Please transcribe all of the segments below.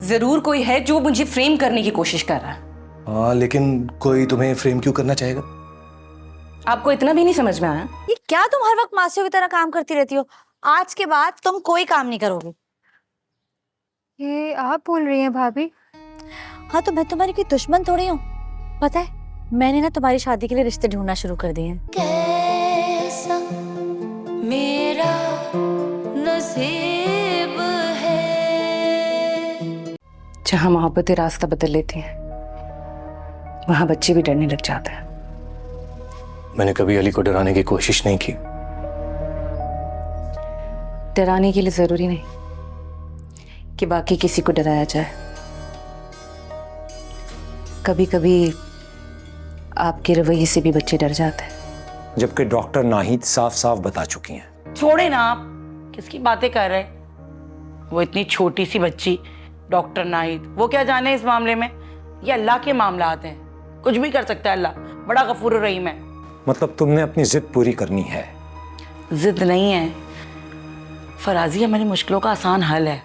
जरूर कोई है जो मुझे फ्रेम करने की कोशिश कर रहा है। हाँ, लेकिन कोई तुम्हें फ्रेम क्यों करना चाहेगा? आपको इतना भी नहीं समझ में आया? ये क्या तुम हर वक्त मासियों की तरह काम करती रहती हो? आज के बाद तुम कोई काम नहीं करोगी। ये आप बोल रही हैं भाभी? हाँ, तो मैं तुम्हारी कोई दुश्मन थोड़ी हूँ। पता है, मैंने ना तुम्हारी शादी के लिए रिश्ते ढूंढना शुरू कर दिए हैं। कैसा मेरा नसीब है। जहाँ मोहब्बतें रास्ता बदल लेती हैं, वहां बच्चे भी डरने लग जाते हैं। मैंने कभी अली को डराने की कोशिश नहीं की। डराने के लिए जरूरी नहीं कि बाकी किसी को डराया जाए। कभी कभी आपके रवैये से भी बच्चे डर जाते हैं। जबकि डॉक्टर नाहिद साफ साफ बता चुकी हैं। छोड़े ना, आप किसकी बातें कर रहे? वो इतनी छोटी सी बच्ची, डॉक्टर नाहिद, वो क्या जाने इस मामले में? ये अल्लाह के मामला आते हैं, कुछ भी कर सकता है अल्लाह, बड़ा गफूर रहीम है। मतलब तुमने अपनी जिद पूरी करनी है? जिद नहीं है फराजी, हमारी मुश्किलों का आसान हल है।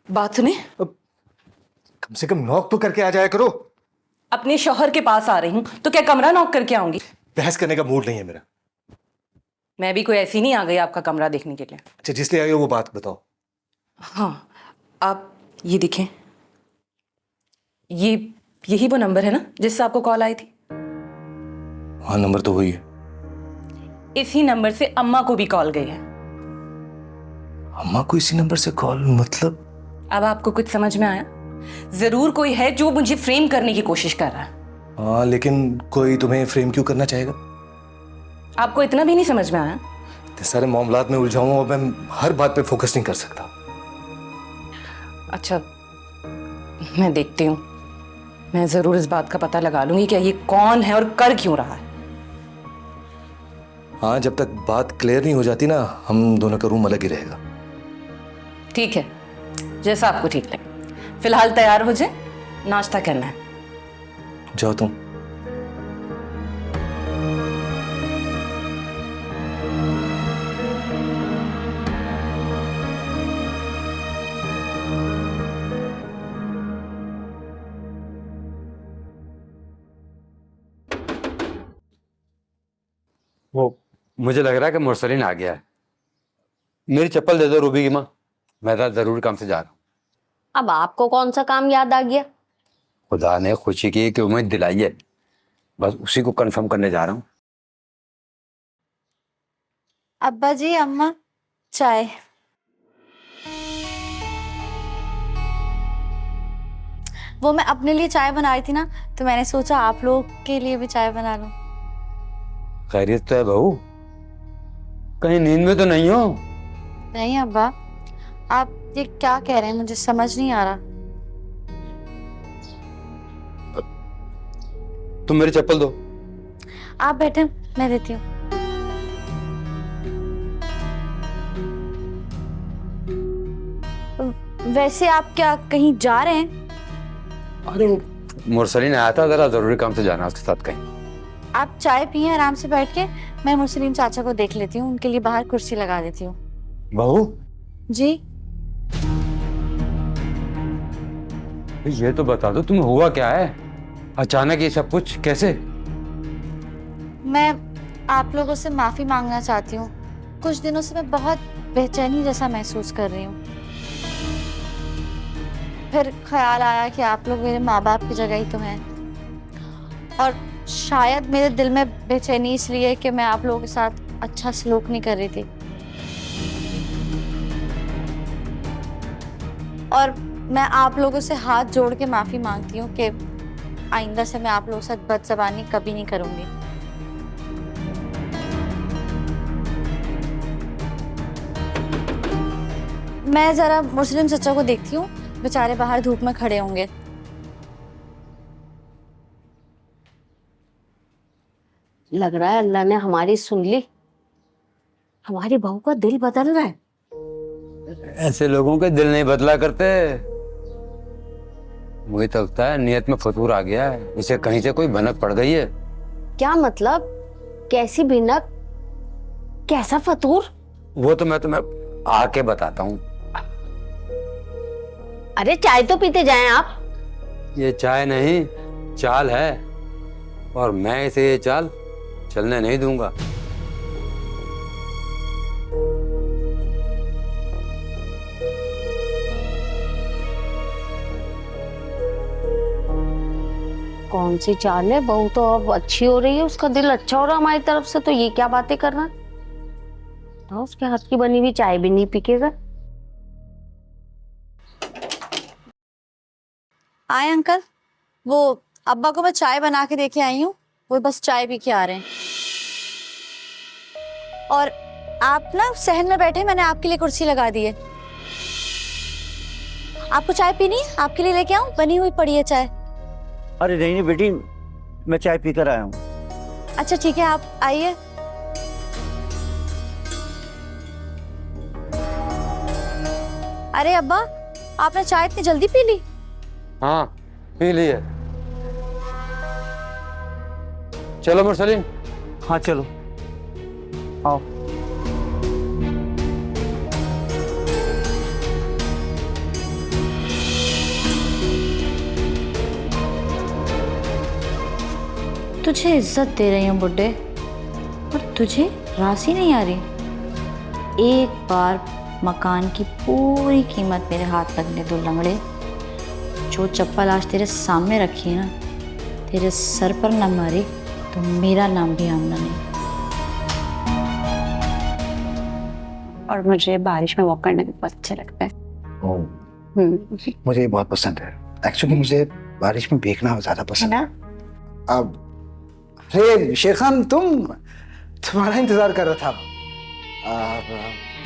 बात सुने, कम से कम नॉक तो करके आ जाया करो। अपने शौहर के पास आ रही हूँ तो क्या कमरा नॉक करके आऊंगी? बहस करने का मूड नहीं है मेरा। मैं भी कोई ऐसी नहीं आ गई आपका कमरा देखने के लिए। अच्छा, जिसलिए आई हो वो बात बताओ। हाँ, आप ये देखें, यही वो नंबर है ना जिससे आपको कॉल आई थी? हाँ, नंबर तो वही है। इसी नंबर से अम्मा को भी कॉल गई है। अम्मा को इसी नंबर से कॉल? मतलब अब आपको कुछ समझ में आया? जरूर कोई है जो मुझे फ्रेम करने की कोशिश कर रहा है। हाँ, लेकिन कोई तुम्हें फ्रेम क्यों करना चाहेगा? आपको इतना भी नहीं समझ में आया? इतने सारे मामलात में उलझा हूं, अब मैं हर बात पे फोकस नहीं कर सकता। अच्छा, मैं देखती हूँ। मैं जरूर इस बात का पता लगा लूंगी कि ये कौन है और कर क्यों रहा है। हाँ, जब तक बात क्लियर नहीं हो जाती ना, हम दोनों का रूम अलग ही रहेगा। ठीक है, जैसा आपको ठीक लगे। फिलहाल तैयार हो जाए, नाश्ता करना है। जाओ तुम। वो मुझे लग रहा है कि मुरसलीन आ गया है। मेरी चप्पल दे दो रूबी की माँ, मैं तो जरूरी काम से जा रहा हूँ। अब आपको कौन सा काम याद आ गया? खुदा ने खुशी की कि उम्मीद दिलाई है, बस उसी को कंफर्म करने जा रहा हूँ। अब्बा जी, अम्मा, चाय। वो मैं अपने लिए चाय बना रही थी ना, तो मैंने सोचा आप लोग के लिए भी चाय बना लूं। खैरियत तो है बहू? कहीं नींद में तो नहीं हो? नहीं अब्बा, आप ये क्या कह रहे हैं, मुझे समझ नहीं आ रहा। तुम मेरी चप्पल दो। आप बैठे, मैं देती हूँ। वैसे आप क्या कहीं जा रहे हैं? अरे मुरसलीन आया था, जरा जरूरी काम से जाना उसके साथ कहीं। आप चाय पिए आराम से बैठ के, मैं मुरसलीन चाचा को देख लेती हूँ, उनके लिए बाहर कुर्सी लगा देती हूँ। बहू जी? ये तो बता दो तुम्हें हुआ क्या है? अचानक ये सब कुछ कैसे? मैं आप लोगों से माफी मांगना चाहती हूँ। कुछ दिनों से मैं बहुत बेचैनी जैसा महसूस कर रही हूँ। फिर ख्याल आया कि आप लोग मेरे माँ बाप की जगह ही तो हैं, और शायद मेरे दिल में बेचैनी इसलिए कि मैं आप लोगों के साथ अच्छा सलूक नहीं कर रही थी। और मैं आप लोगों से हाथ जोड़ के माफी मांगती हूँ कि आइंदा से मैं आप लोगों के साथ बदज़बानी कभी नहीं करूंगी। मैं जरा मुस्लिम चचा को देखती हूँ, बेचारे बाहर धूप में खड़े होंगे। लग रहा है अल्लाह ने हमारी सुन ली, हमारी बहू का दिल बदल रहा है। ऐसे लोगों के दिल नहीं बदला करते। मुझे तो लगता है नियत में फतूर आ गया है, इसे कहीं से कोई भनक पड़ गई है। क्या मतलब? कैसी भिनक, कैसा फतूर? वो तो मैं तुम्हें आके बताता हूँ। अरे चाय तो पीते जाएं आप। ये चाय नहीं, चाल है, और मैं इसे ये चाल चलने नहीं दूंगा। कौन सी चाल है? बहू तो अब अच्छी हो रही है, उसका दिल अच्छा हो रहा हमारी तरफ से, तो ये क्या बातें कर रहा है? तो उसके हाथ की बनी हुई चाय भी नहीं पीकेगा। आए अंकल, वो अब्बा को मैं चाय बना के देके आई हूँ, वो बस चाय पी के आ रहे हैं। और आप ना सहन में बैठे, मैंने आपके लिए कुर्सी लगा दी है। आपको चाय पीनी है? आपके लिए लेके आऊं? बनी हुई पड़ी है चाय। अरे नहीं नहीं बेटी, मैं चाय पीकर आया हूँ। अच्छा ठीक है, आप आइए। अरे अब्बा, आपने चाय इतनी जल्दी पी ली? हाँ, पी लिए। चलो मुरसलीन। हाँ चलो, आओ। तुझे इज्जत दे रही हूँ बुड्ढे, और तुझे राशि नहीं आ रही। एक बार मकान की पूरी कीमत मेरे हाथ लगने दो लंगड़े। जो चप्पल आज तेरे सामने रखी है ना, तेरे सर पर न मारी तो मेरा नाम भी आमना नहीं। और मुझे बारिश में वॉक करना भी बहुत अच्छा लगता है। मुझे ये बहुत पसंद है। एक्चुअली मुझे बारिश में भीगना ज्यादा पसंद है। अब अरे शेर खान, तुम्हारा इंतजार कर रहा था।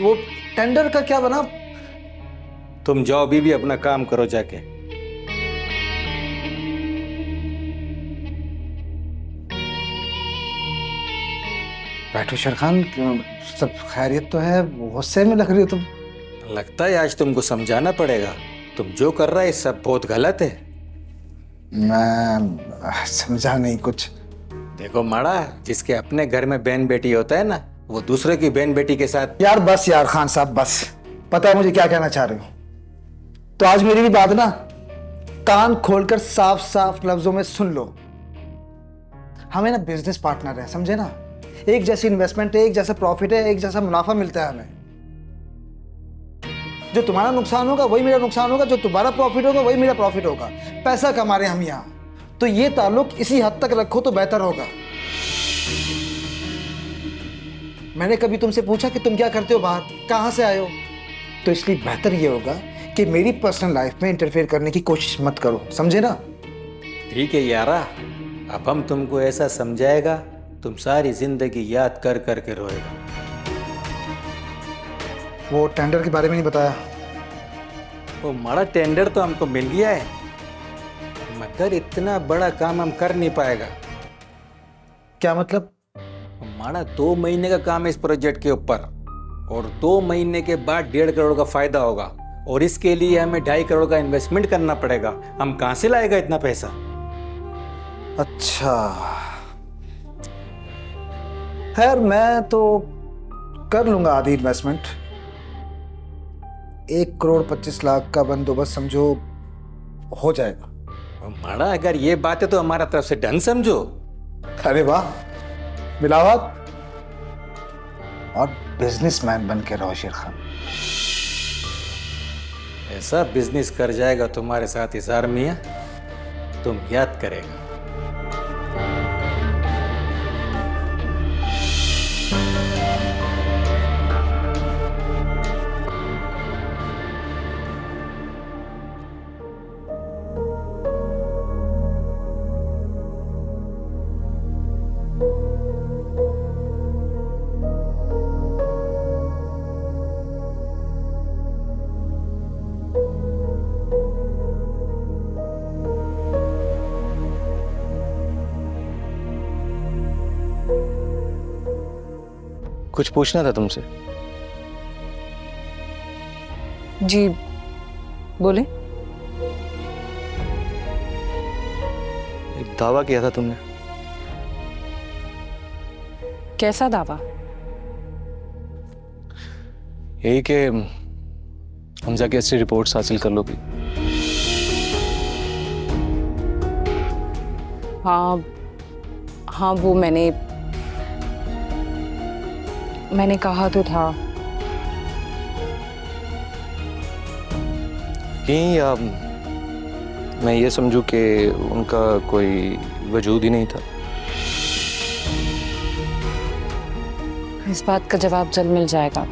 वो टेंडर का क्या बना? तुम जाओ बीबी, अपना काम करो जाके। बैठो शेर खान, सब खैरियत तो है? गुस्से में लग रही हो तुम। लगता है आज तुमको समझाना पड़ेगा, तुम जो कर रहा है सब बहुत गलत है। मैं समझा नहीं कुछ। देखो माड़ा, जिसके अपने घर में बहन बेटी होता है ना, वो दूसरे की बहन बेटी के साथ। यार बस यार खान साहब, बस। पता है मुझे क्या कहना चाह रहे हो? तो आज मेरी भी बात ना कान खोलकर साफ साफ लफ्जों में सुन लो। हमें ना बिजनेस पार्टनर है, समझे ना? एक जैसी इन्वेस्टमेंट है, एक जैसा प्रॉफिट है, एक जैसा मुनाफा मिलता है हमें। जो तुम्हारा नुकसान होगा वही मेरा नुकसान होगा, जो तुम्हारा प्रॉफिट होगा वही मेरा प्रॉफिट होगा। पैसा कमा रहे हैं हम यहाँ, तो ये ताल्लुक इसी हद तक रखो तो बेहतर होगा। मैंने कभी तुमसे पूछा कि तुम क्या करते हो बाहर, कहाँ से आए हो? तो इसलिए बेहतर ये होगा कि मेरी पर्सनल लाइफ में इंटरफेयर करने की कोशिश मत करो, समझे ना? ठीक है यारा, अब हम तुमको ऐसा समझाएगा, तुम सारी जिंदगी याद कर कर के रोएगा। वो टेंडर के बारे में नहीं बताया? वो माड़ा टेंडर तो हमको मिल गया है, मगर इतना बड़ा काम हम कर नहीं पाएगा। क्या मतलब? माड़ा 2 महीने का काम है इस प्रोजेक्ट के ऊपर, और 2 महीने के बाद 1.5 करोड़ का फायदा होगा, और इसके लिए हमें 2.5 करोड़ का इन्वेस्टमेंट करना पड़ेगा। हम कहाँ से लाएगा इतना पैसा? अच्छा, खैर मैं तो कर लूंगा आधी इन्वेस्टमेंट। 1 करोड़ 25 लाख का बंदोबस्त समझो हो जाएगा। माड़ा, अगर ये बात है तो हमारा तरफ से डन समझो। अरे वाह, मिलावट और बिजनेसमैन बन के रहो शेर खान। ऐसा बिजनेस कर जाएगा तुम्हारे साथ इज़हार मियां, तुम याद करेगा। कुछ पूछना था तुमसे। जी बोले। एक दावा किया था तुमने, कैसा दावा? यही कि हम जाके अच्छी रिपोर्ट्स हासिल कर लोगी। हाँ हाँ, वो मैंने कहा तो था। कहीं मैं ये समझूं कि उनका कोई वजूद ही नहीं था। इस बात का जवाब जल्द मिल जाएगा।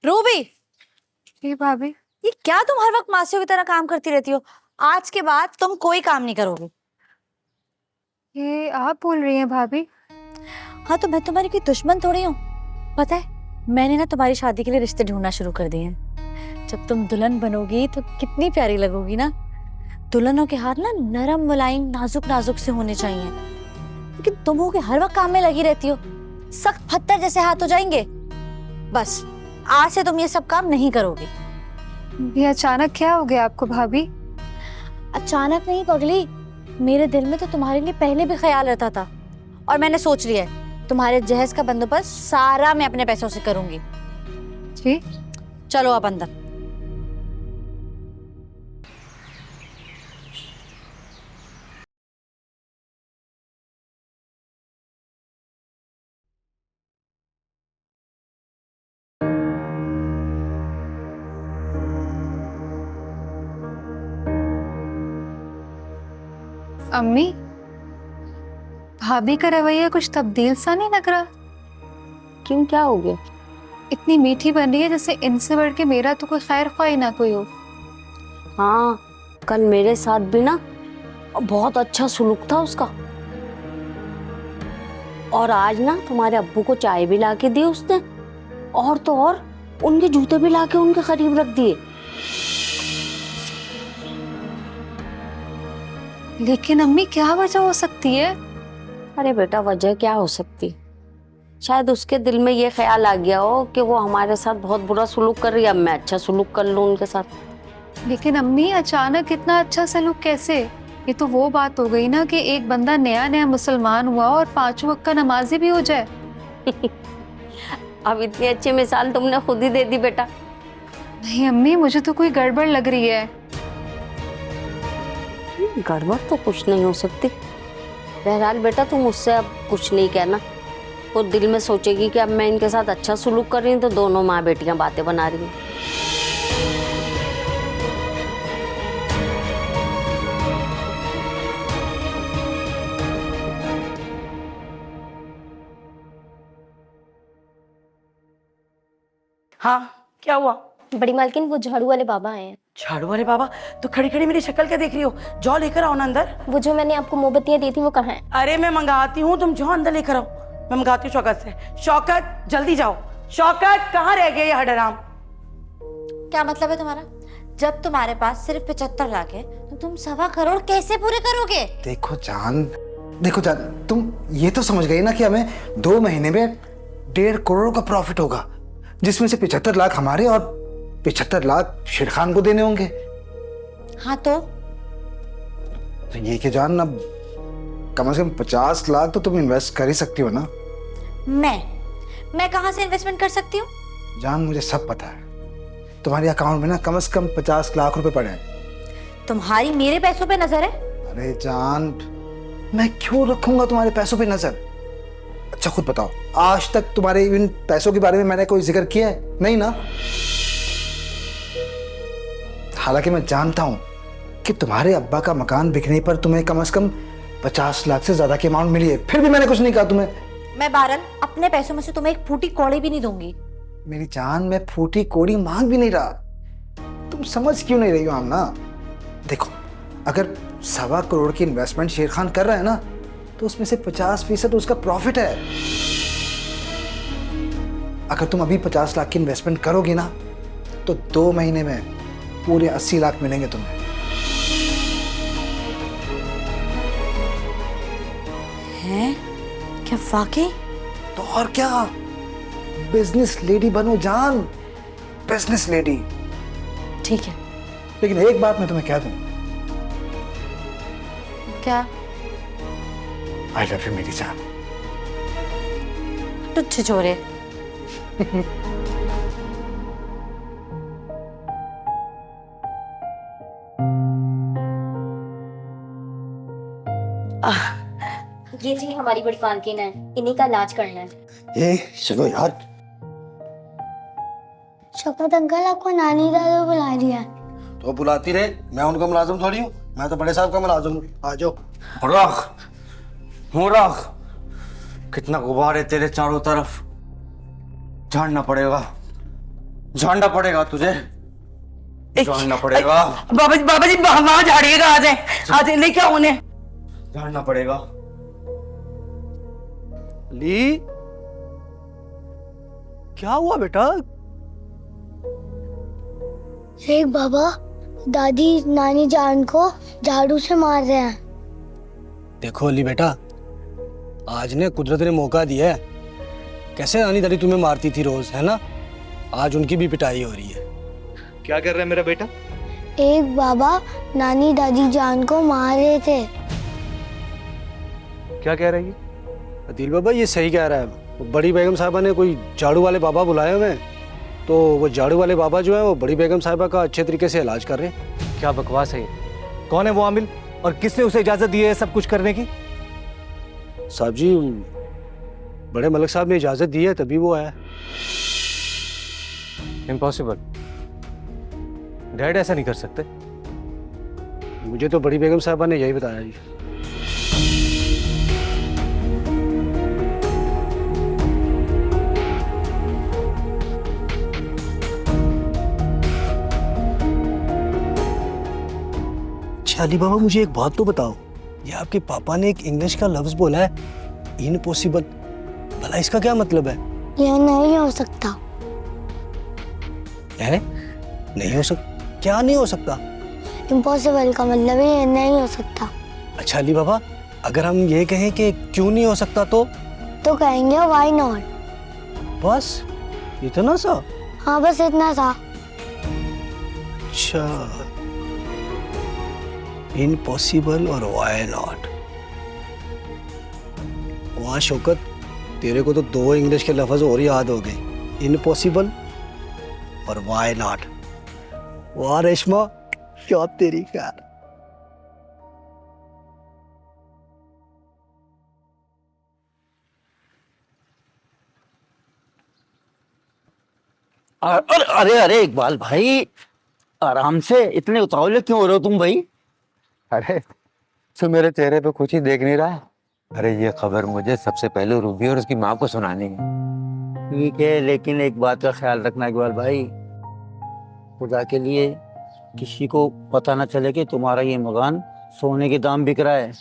रूबी, जी भाभी। ये क्या तुम हर वक्त मासियों की तरह काम करती रहती हो? आज के बाद तुम कोई काम नहीं करोगी। ये आप बोल रही हैं भाभी? हाँ, तो मैं तुम्हारी कोई दुश्मन थोड़ी हूँ। पता है, मैंने ना तुम्हारी शादी के लिए रिश्ते ढूंढना शुरू कर दिए हैं। जब तुम दुल्हन बनोगी तो कितनी प्यारी लगोगी ना। दुल्हनों के हाथ ना नरम मुलायम नाजुक नाजुक से होने चाहिए, लेकिन तुम हो के हर वक्त काम में लगी रहती हो। सख्त पत्थर जैसे हाथ हो जाएंगे। बस आज से तुम ये सब काम नहीं करोगी। ये अचानक क्या हो गया आपको भाभी? अचानक नहीं पगली, मेरे दिल में तो तुम्हारे लिए पहले भी ख्याल रहता था, और मैंने सोच लिया है तुम्हारे जहेज का बंदोबस्त सारा मैं अपने पैसों से करूंगी। जी चलो आप अंदर। अम्मी, भाभी का रवैया कुछ तब्दील सा नहीं लग रहा। क्यों, क्या हो गया? इतनी मीठी बन रही है जैसे इनसे बढ़ के मेरा तो कोई खैर ख्वाही ना कोई हो। हाँ, कल मेरे साथ भी ना बहुत अच्छा सुलूक था उसका। और आज ना तुम्हारे अब्बू को चाय भी ला के दी उसने, और तो और उनके जूते भी ला के उनके करीब रख दिए। लेकिन अम्मी क्या वजह हो सकती है? अरे बेटा, वजह क्या हो सकती? शायद उसके दिल में ये ख्याल आ गया हो कि वो हमारे साथ बहुत बुरा सुलूक कर रही है, अब मैं अच्छा सुलूक कर लूं उनके साथ। लेकिन अम्मी, अचानक इतना अच्छा सलूक कैसे? ये तो वो बात हो गई ना कि एक बंदा नया नया मुसलमान हुआ और 5 वक्त का नमाजी भी हो जाए। अब इतनी अच्छी मिसाल तुमने खुद ही दे दी बेटा। नहीं अम्मी, मुझे तो कोई गड़बड़ लग रही है। गड़बड़ तो कुछ नहीं हो सकती। बहरहाल बेटा, तुम मुझसे अब कुछ नहीं कहना। वो दिल में सोचेगी कि अब मैं इनके साथ अच्छा सुलूक कर रही हूँ, तो दोनों माँ बेटियां बातें बना रही हैं। हाँ, क्या हुआ? बड़ी मालकिन, वो झाड़ू वाले बाबा आए हैं। झाड़ू वाले बाबा? तो खड़ी खड़ी मेरी शक्ल क्या देख रही हो? जाओ लेकर आओ ना अंदर। वो जो मैंने आपको मोमबत्तियां दी थी वो कहाँ है? अरे मैं मंगाती हूँ, तुम जाओ अंदर लेकर आओ। मैं मंगाती हूँ शौकत से। शौकत, जल्दी जाओ। शौकत, कहाँ रह गए ये हडराम? क्या मतलब है तुम्हारा? जब तुम्हारे पास सिर्फ 75 लाख है तो तुम 1.25 करोड़ कैसे पूरे करोगे? देखो जान, तुम ये तो समझ गई ना कि हमें 2 महीने में 1.5 करोड़ का प्रॉफिट होगा, जिसमें से 75 लाख हमारे और 75 लाख शेर खान को देने होंगे। हाँ तो ये कि जान, अब कम से कम 50 लाख तो तुम इन्वेस्ट कर ही सकती हो ना। मैं कहाँ से इन्वेस्टमेंट कर सकती हूँ? जान, मुझे सब पता है। तुम्हारे अकाउंट में ना कम से कम 50 लाख रुपए पड़े हैं। तुम्हारी मेरे पैसों पे नजर है? अरे जान, मैं क्यों रखूंगा तुम्हारे पैसों पे नजर? अच्छा खुद बताओ, आज तक तुम्हारे इन पैसों के बारे में मैंने कोई जिक्र किया है? नहीं ना। हालांकि मैं जानता हूं कि तुम्हारे अब्बा का मकान बिकने पर तुम्हें कम से कम 50 लाख से ज्यादा की अमाउंट मिली है, फिर भी मैंने कुछ नहीं कहा तुम्हें। मैं बहरहाल अपने पैसों में से तुम्हें एक फूटी कौड़ी भी नहीं दूंगी। मेरी जान, मैं फूटी कोड़ी मांग भी नहीं रहा। तुम समझ क्यों नहीं रही हो आमना? देखो, अगर 1.25 करोड़ की इन्वेस्टमेंट शेर खान कर रहा है ना, तो उसमें से 50% उसका प्रॉफिट है। अगर तुम अभी 50 लाख की इन्वेस्टमेंट करोगी ना तो 2 महीने में पूरे 80 लाख मिलेंगे तुम्हें। हैं? क्या वाकई? तो और क्या, बिजनेस लेडी बनो जान, बिजनेस लेडी। ठीक है। लेकिन एक बात मैं तुम्हें कह दूं, क्या? आई लव यू मेरी जान। टुच्छ छोरे। ये जी हमारी बड़ी मालकिन है, इन्हीं का इलाज करना है। ये चलो यार। शपथ अंकल आपको नानी दादा बुला रही है। तो बुलाती रहे, मैं उनका मुलाजिम थोड़ी हूँ, मैं तो बड़े साहब का मुलाजिम हूँ। आ जाओ। मुराद, कितना गुब्बार है तेरे चारों तरफ। झाड़ना झाड़ना पड़ेगा तुझे, झाड़ना पड़ेगा। बाबा जी वहां झाड़िएगा, आ जाए नहीं क्या होने। झाड़ना पड़ेगा। ली, क्या हुआ बेटा? एक बाबा दादी नानी जान को झाड़ू से मार रहे हैं। देखो अली बेटा, आज ने कुदरत ने मौका दिया है। कैसे नानी दादी तुम्हें मारती थी रोज, है ना? आज उनकी भी पिटाई हो रही है। क्या कर रहा है मेरा बेटा? एक बाबा नानी दादी जान को मार रहे थे। क्या कह रही है? अदील बाबा ये सही कह रहा है। वो बड़ी बेगम साहिबा ने कोई झाड़ू वाले बाबा बुलाए हुए हैं, तो वो झाड़ू वाले बाबा जो है वो बड़ी बेगम साहिबा का अच्छे तरीके से इलाज कर रहे हैं। क्या बकवास है ये? कौन है वो आमिल और किसने उसे इजाजत दी है सब कुछ करने की? साहब जी, बड़े मलिक साहब ने इजाजत दी है तभी वो आया। इम्पॉसिबल, डैड ऐसा नहीं कर सकते। मुझे तो बड़ी बेगम साहिबा ने यही बताया जी। अली बाबा मुझे एक बात तो बताओ, ये आपके पापा ने एक इंग्लिश का लफ्ज बोला है, इम्पॉसिबल। भला इसका क्या मतलब है? यह नहीं हो सकता। है? नहीं हो सकता? क्या नहीं हो सकता? इम्पॉसिबल का मतलब है यह नहीं हो सकता। अच्छा अली बाबा, अगर हम ये कहें कि क्यों नहीं हो सकता तो कहेंगे व्हाई नॉट। बस इतना सा? हाँ बस इतना सा। अच्छा, इम्पॉसिबल और व्हाई नॉट। वाह शौकत, तेरे को तो 2 इंग्लिश के लफ्ज और याद हो गए, इम्पॉसिबल और व्हाई नॉट। वाह रेशमा, क्या तेरी कार। अरे अरे इकबाल भाई, आराम से, इतने उतावले क्यों हो रहे हो तुम भाई? अरे तो मेरे चेहरे पे कुछ ही देख नहीं रहा है। अरे ये खबर मुझे सबसे पहले रूबी और उसकी माँ को सुनानी है। ठीक है, लेकिन एक बात का ख्याल रखना इकबाल भाई, खुदा के लिए किसी को पता ना चले कि तुम्हारा ये मकान सोने के दाम बिक रहा है।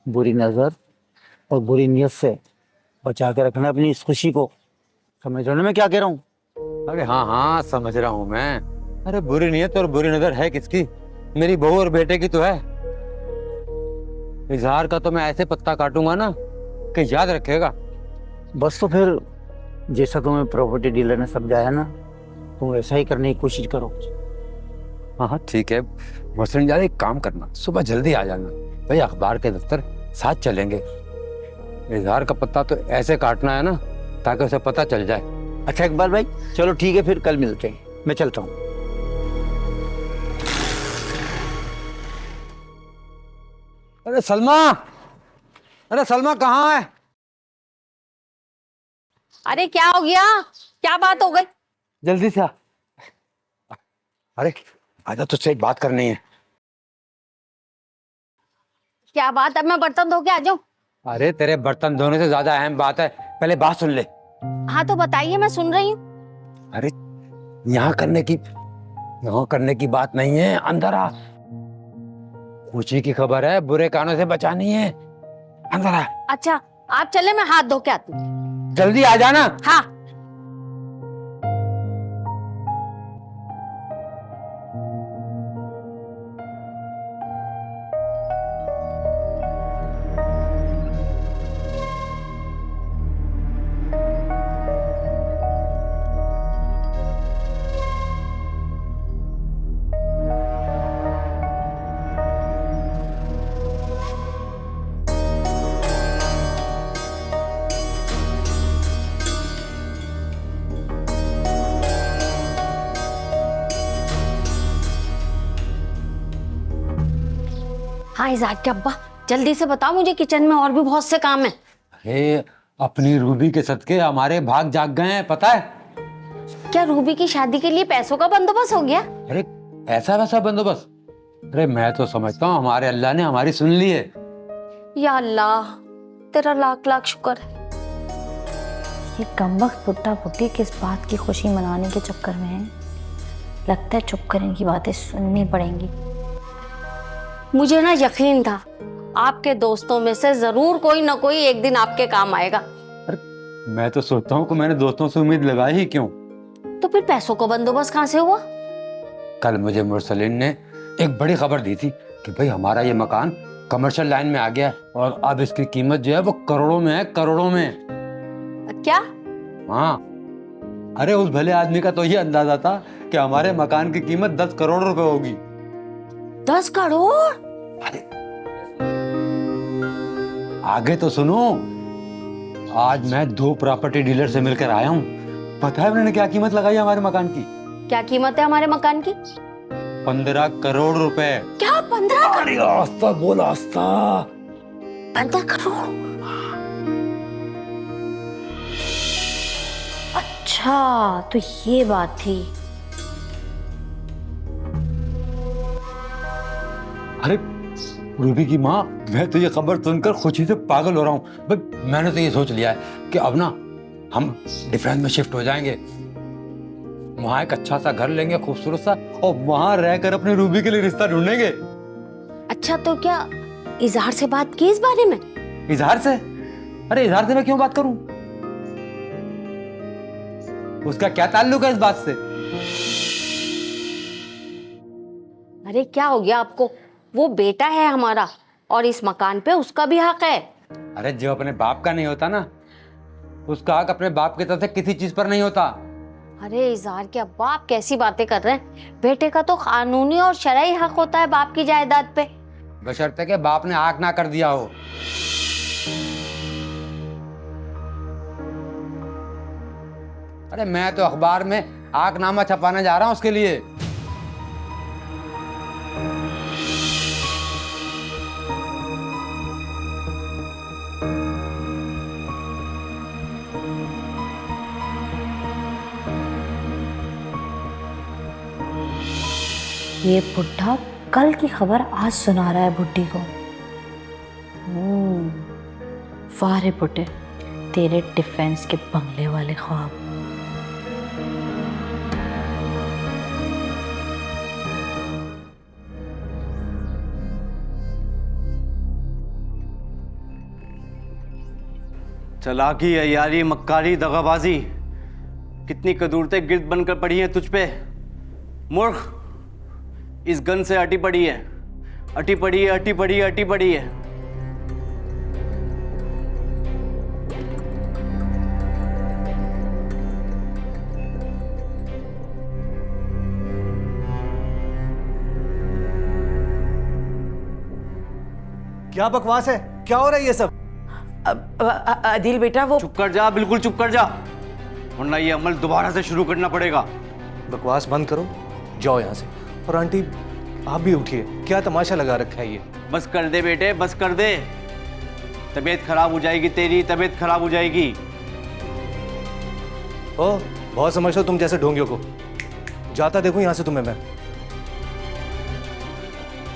बुरी नजर और बुरी नीयत से बचा के रखना अपनी इस खुशी को। समझ रहे हो ना मैं क्या कह रहा हूँ? अरे हाँ हाँ समझ रहा हूँ मैं। अरे बुरी नीयत और बुरी नजर है किसकी? मेरी बहू और बेटे की तो है। इजहार का तो मैं ऐसे पत्ता काटूंगा ना कि याद रखेगा। बस तो फिर जैसा तुम्हें प्रॉपर्टी डीलर ने समझाया ना, तुम वैसा ही करने की कोशिश करो। हाँ हाँ ठीक है। मोहसिन यार एक काम करना, सुबह जल्दी आ जाना भाई, अखबार के दफ्तर साथ चलेंगे। इजहार का पत्ता तो ऐसे काटना है ना ताकि उसे पता चल जाए। अच्छा इकबाल भाई, चलो ठीक है, फिर कल मिलते हैं, मैं चलता हूँ। अरे सलमा कहाँ है? अरे क्या हो गया? क्या बात हो गई? जल्दी से आ। अरे आजा, तुझसे एक बात करनी है। क्या बात है? मैं बर्तन धो के आ जाऊं? अरे तेरे बर्तन धोने से ज्यादा अहम बात है, पहले बात सुन ले। हाँ तो बताइए, मैं सुन रही हूँ। अरे यहाँ करने की बात नहीं है, अंदर आ। खुशी की खबर है, बुरे कानों से बचानी है, अंदर आ। अच्छा आप चले, मैं हाथ धो के आती हूँ। जल्दी आ जाना। हाँ। हाँ इज़हार के अब्बा, जल्दी से बताओ, मुझे किचन में और भी बहुत से काम है। अरे अपनी रूबी के सदके हमारे भाग जाग गए हैं, पता है? क्या रूबी की शादी के लिए पैसों का बंदोबस्त हो गया? अरे ऐसा वैसा बंदोबस्त? अरे मैं तो समझता हूँ हमारे अल्लाह ने हमारी सुन ली है। या अल्लाह, तेरा लाख लाख शुक्र है। ये कमबख्त बुड्ढा बुड्ढी किस बात की खुशी मनाने के चक्कर में है? लगता है चुप कर इनकी बातें सुननी पड़ेंगी। मुझे ना यकीन था आपके दोस्तों में से जरूर कोई ना कोई एक दिन आपके काम आएगा। मैं तो सोचता हूँ कि मैंने दोस्तों से उम्मीद लगाई ही क्यों। तो फिर पैसों का बंदोबस्त कहाँ से हुआ? कल मुझे मुरसलीन ने एक बड़ी खबर दी थी कि भाई हमारा ये मकान कमर्शियल लाइन में आ गया है और अब इसकी कीमत जो है वो करोड़ों में है, करोड़ों में। क्या? हाँ, अरे उस भले आदमी का तो ये अंदाजा था कि हमारे मकान की कीमत 10 करोड़ रुपए होगी। 10 करोड़? आगे तो सुनो, आज मैं 2 प्रॉपर्टी डीलर से मिलकर आया हूँ। पता है उन्होंने क्या कीमत लगाई हमारे मकान की? क्या कीमत है हमारे मकान की? 15 करोड़ रुपए। क्या 15 करोड़? अरे आस्था बोल आस्था। 15 करोड़? अच्छा तो ये बात थी। अरे रूबी की माँ, मैं तो ये खबर सुनकर खुशी से पागल हो रहा हूँ। भाई मैंने तो ये सोच लिया है कि अब ना हम डिफरेंस में शिफ्ट हो जाएंगे, वहां एक अच्छा सा घर लेंगे खूबसूरत सा, और वहां रहकर अपनी रूबी के लिए रिश्ता ढूंढेंगे। अच्छा तो क्या इज़हार से बात की इस बारे में? इज़हार से? अरे इज़हार से मैं क्यों बात करूं? उसका क्या ताल्लुक है इस बात से? अरे क्या हो गया आपको? वो बेटा है हमारा और इस मकान पे उसका भी हक है। अरे जो अपने बाप का नहीं होता ना, उसका हक अपने बाप की तरफ से किसी चीज पर नहीं होता। अरे इज़हार के अब्बा, आप कैसी बातें कर रहे हैं? बेटे का तो कानूनी और शरई हक होता है बाप की जायदाद पे, बशर्ते के बाप ने आग ना कर दिया हो। अरे मैं तो अखबार में आगनामा छपाने जा रहा हूं उसके लिए। ये बुढ़ा कल की खबर आज सुना रहा है बुड्ढी को। वाह रे बुड्ढे, तेरे डिफेंस के बंगले वाले ख्वाब। चालाकी, अय्यारी, मक्कारी, दगाबाजी, कितनी कदूरतें गिर्द बनकर पड़ी हैं तुझ पे। मूर्ख, इस गन से अटी पड़ी है, अटी पड़ी है, अटी पड़ी है, अटी पड़ी है। क्या बकवास है? क्या हो रहा है ये सब? आदिल बेटा, वो चुप कर जा, बिल्कुल चुप कर जा, वरना ये अमल दोबारा से शुरू करना पड़ेगा। बकवास बंद करो, जाओ यहाँ से। और आंटी आप भी उठिए, क्या तमाशा लगा रखा है ये? बस कर दे बेटे, बस कर दे। तबीयत खराब हो जाएगी तेरी, तबीयत खराब हो जाएगी। ओ, बहुत समझते हो तुम जैसे ढोंगियों को। जाता देखो यहाँ से तुम्हें मैं।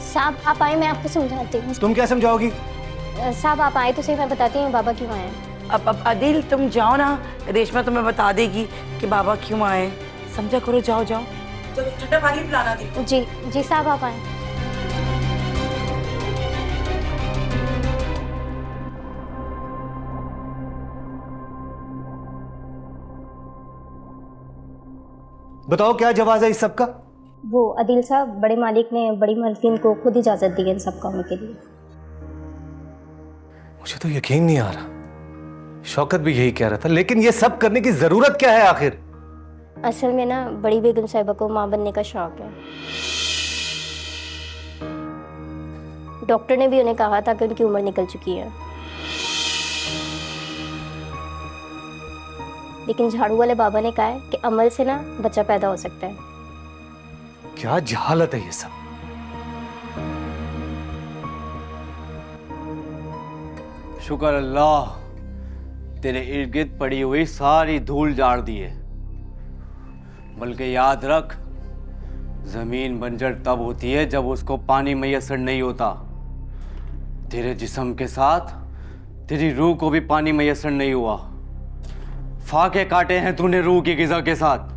साहब आप आए, मैं आपको समझाती हूँ। तुम क्या समझाओगी? साहब आप आए तो सही, मैं बताती हूँ बाबा क्यों आए। अब आदिल तुम जाओ ना, रेशमा तुम्हें बता देगी कि बाबा क्यों आए। समझा करो, जाओ जाओ। तो ठंडा पानी पिलाना दी। जी जी साहब आप आए। बताओ क्या जवाब है इस सब का? वो आदिल साहब, बड़े मालिक ने बड़ी मालकिन को खुद इजाजत दी है इन सब कामों के लिए। मुझे तो यकीन नहीं आ रहा। शौकत भी यही कह रहा था, लेकिन ये सब करने की जरूरत क्या है आखिर? असल में ना बड़ी बेगम साहिबा को माँ बनने का शौक है। डॉक्टर ने भी उन्हें कहा था कि उनकी उम्र निकल चुकी है, लेकिन झाड़ू वाले बाबा ने कहा है कि अमल से ना बच्चा पैदा हो सकता है। क्या जहालत है ये सब। शुक्र अल्लाह, तेरे इर्द गिर्द पड़ी हुई सारी धूल झाड़ दी है। बल्कि याद रख, जमीन बंजर तब होती है जब उसको पानी मैसर नहीं होता। तेरे जिस्म के साथ तेरी रूह को भी पानी मैसर नहीं हुआ। फाके काटे हैं तूने रूह की गिज़ा के साथ।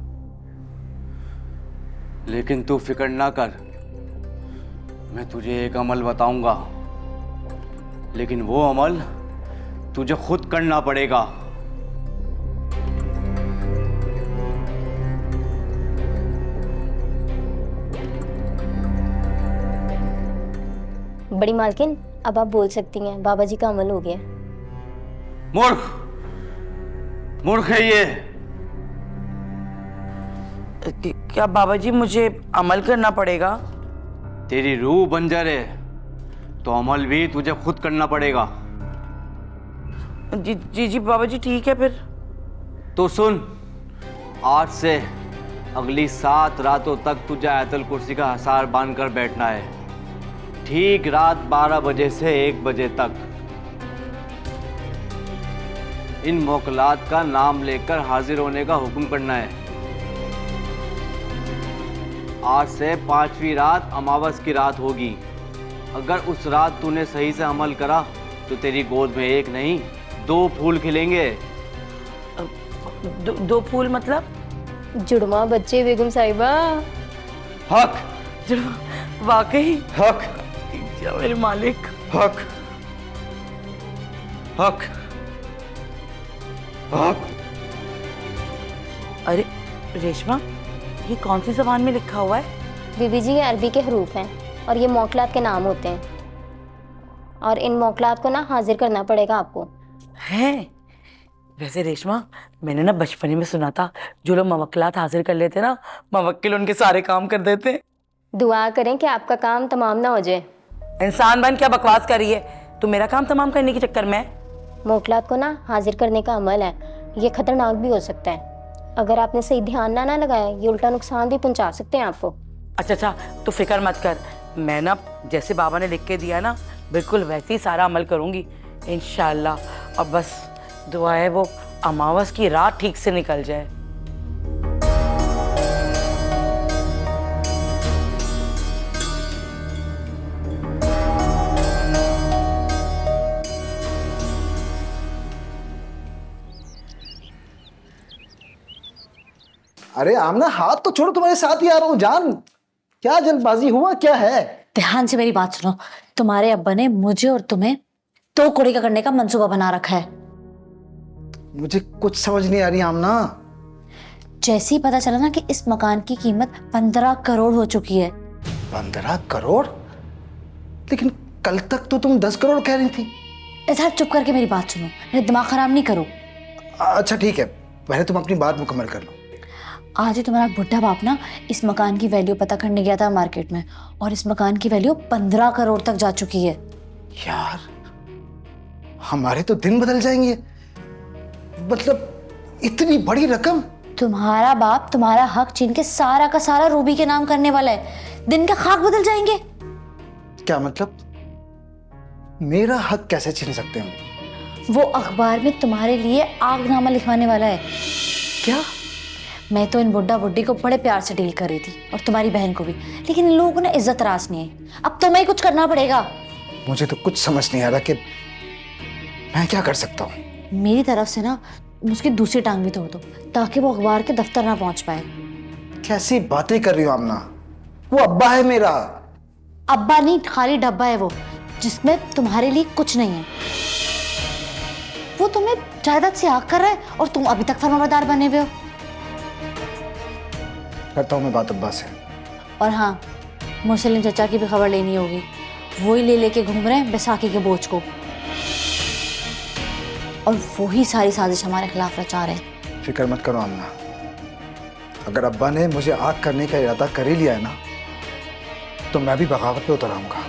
लेकिन तू फिक्र ना कर, मैं तुझे एक अमल बताऊंगा, लेकिन वो अमल तुझे खुद करना पड़ेगा। बड़ी मालकिन, अब आप बोल सकती हैं, बाबा जी का अमल हो गया। मूर्ख, मूर्ख है ये। क्या बाबा जी मुझे अमल करना पड़ेगा? तेरी रूह बंजर है तो अमल भी तुझे खुद करना पड़ेगा। जी जी जी बाबा जी, ठीक है फिर। तो सुन, आज से अगली 7 रातों तक तुझे आयतल कुर्सी का हसार बांध कर बैठना है, ठीक रात 12 बजे से 1 बजे तक। इन मोकलात का नाम लेकर हाजिर होने का हुक्म करना है। आज से 5वीं रात अमावस की रात होगी। अगर उस रात तूने सही से अमल करा तो तेरी गोद में 1 नहीं 2 फूल खिलेंगे। 2 फूल मतलब? जुड़वा बच्चे बेगम साहिबा। हक। जुड़वा वाकई? हक। क्या मेरे मालिक? हक। हक। हक। अरे रेशमा, ये कौन सी ज़बान में लिखा हुआ है? बीबी जी, ये अरबी के हरूफ हैं और ये मोकलात के नाम होते हैं, और इन मोकलात को ना हाजिर करना पड़ेगा आपको। हैं? वैसे रेशमा, मैंने ना बचपन में सुना था, जो लोग मवक्लात हाजिर कर लेते ना, मवक्किल उनके सारे काम कर देते। दुआ करें कि आपका काम तमाम ना हो जाए। इंसान बन क्या बकवास कर रही है तू मेरा काम तमाम करने के चक्कर में? मोकलात को ना हाजिर करने का अमल है, ये खतरनाक भी हो सकता है। अगर आपने सही ध्यान ना लगाया, ये उल्टा नुकसान भी पहुंचा सकते हैं आपको। अच्छा, तू फिक्र मत कर, मैं ना जैसे बाबा ने लिख के दिया ना, बिल्कुल वैसे ही सारा अमल करूँगी इंशाअल्लाह। अब बस दुआ है वो अमावस की रात ठीक से निकल जाए। अरे आमना, हाथ तो छोड़ो, तुम्हारे साथ ही आ रहा हूँ जान। क्या जल्दबाजी, हुआ क्या है? ध्यान से मेरी बात सुनो। तुम्हारे अब्बा ने मुझे और तुम्हें तो कुड़ी का करने का मंसूबा बना रखा है। मुझे कुछ समझ नहीं आ रही आमना। जैसे ही पता चला ना कि इस मकान की कीमत 15 करोड़ हो चुकी है। 15 करोड़? लेकिन कल तक तो तुम 10 करोड़ कह रही थी। इधर चुप करके मेरी बात सुनो, मेरा दिमाग खराब नहीं करो। अच्छा ठीक है, पहले तुम अपनी बात मुकम्मल कर लो। आज ही तुम्हारा बुढ़ा बाप ना इस मकान की वैल्यू पता करने गया था मार्केट में, और इस मकान की वैल्यू 15 करोड़ तक जा चुकी है। यार, हमारे तो दिन बदल जाएंगे। मतलब इतनी बड़ी रकम? तुम्हारा बाप तुम्हारा हक छीन के सारा का सारा रूबी के नाम करने वाला है। दिन का खाक बदल जाएंगे। क्या मतलब? मेरा हक कैसे छीन सकते हैं? वो अखबार में तुम्हारे लिए आगनामा लिखवाने वाला है। क्या? मैं तो इन बुड्ढा बुड्ढी को बड़े प्यार से डील कर रही थी, और तुम्हारी बहन को भी, लेकिन इन लोगों को ना इज्जत रास नहीं है। अब तुम्हें ही कुछ करना पड़ेगा। मुझे तो कुछ समझ नहीं आ रहा कि मैं क्या कर सकता हूँ। मेरी तरफ से ना उसकी दूसरी टांग भी तोड़ दो, ताकि वो अखबार के दफ्तर ना पहुंच पाए। कैसी बातें कर रही हो आमना? वो अब्बा है मेरा। अब्बा नहीं, खाली डब्बा है वो, जिसमें तुम्हारे लिए कुछ नहीं है। वो तुम्हें जायदाद से आग कर रहा है और तुम अभी तक फरमाबरदार बने हुए हो। करता हूँ मैं बात अब्बा से। और हाँ, मुसलिम चचा की भी खबर लेनी होगी। वही लेके घूम रहे हैं बैसाखी के बोझ को, और वही सारी साजिश हमारे खिलाफ रचा रहे हैं। फिक्र मत करो आमना, अगर अब्बा ने मुझे आग करने का इरादा कर ही लिया है ना, तो मैं भी बगावत पे उतर आऊंगा।